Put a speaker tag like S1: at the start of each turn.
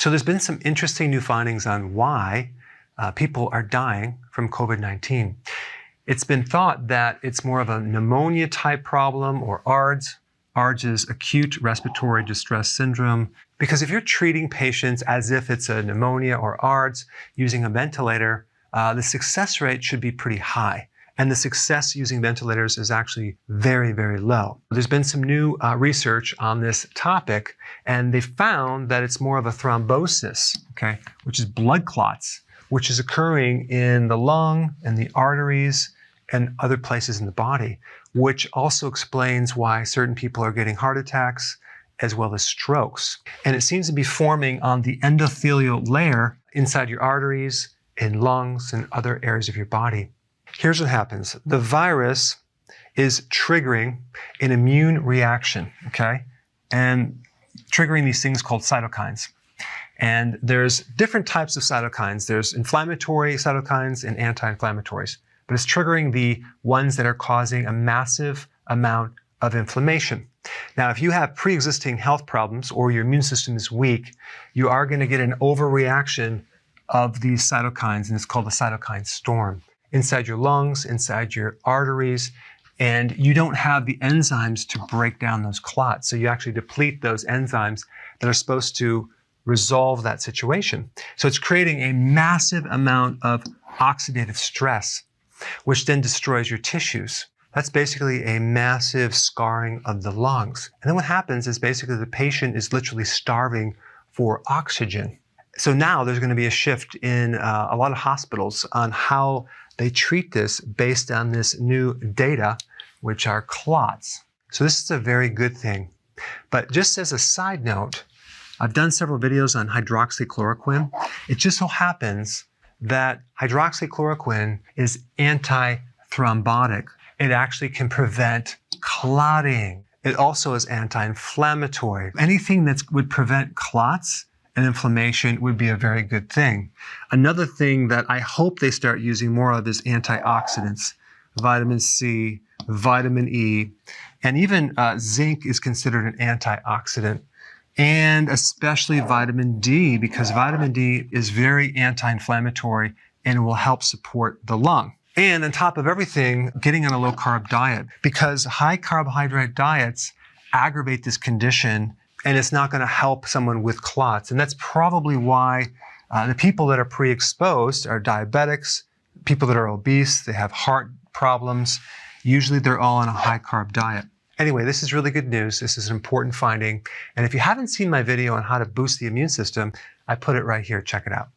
S1: So there's been some interesting new findings on why people are dying from COVID-19. It's been thought that it's more of a pneumonia type problem or ARDS. ARDS is acute respiratory distress syndrome. Because if you're treating patients as if it's a pneumonia or ARDS using a ventilator, the success rate should be pretty high. And the success using ventilators is actually very, very low. There's been some new research on this topic, and they found that it's more of a thrombosis, okay, which is blood clots, which is occurring in the lung and the arteries and other places in the body, which also explains why certain people are getting heart attacks as well as strokes. And it seems to be forming on the endothelial layer inside your arteries, in lungs, and other areas of your body. Here's what happens. The virus is triggering an immune reaction, okay? And triggering these things called cytokines. And there's different types of cytokines. There's inflammatory cytokines and anti-inflammatories. But it's triggering the ones that are causing a massive amount of inflammation. Now, if you have pre-existing health problems or your immune system is weak, you are going to get an overreaction of these cytokines, and it's called a cytokine storm inside your lungs, inside your arteries, and you don't have the enzymes to break down those clots. So you actually deplete those enzymes that are supposed to resolve that situation. So it's creating a massive amount of oxidative stress, which then destroys your tissues. That's basically a massive scarring of the lungs. And then what happens is basically the patient is literally starving for oxygen. So now there's going to be a shift in a lot of hospitals on how they treat this based on this new data, which are clots. So this is a very good thing. But just as a side note, I've done several videos on hydroxychloroquine. It just so happens that hydroxychloroquine is anti-thrombotic. It actually can prevent clotting. It also is anti-inflammatory. Anything that would prevent clots and inflammation would be a very good thing. Another thing that I hope they start using more of is antioxidants. Vitamin C, vitamin E, and even zinc is considered an antioxidant. And especially vitamin D, because vitamin D is very anti-inflammatory and will help support the lung. And on top of everything, getting on a low-carb diet, because high carbohydrate diets aggravate this condition, and it's not going to help someone with clots. And that's probably why the people that are pre-exposed are diabetics, people that are obese, they have heart problems. Usually they're all on a high-carb diet. Anyway, this is really good news. This is an important finding. And if you haven't seen my video on how to boost the immune system, I put it right here. Check it out.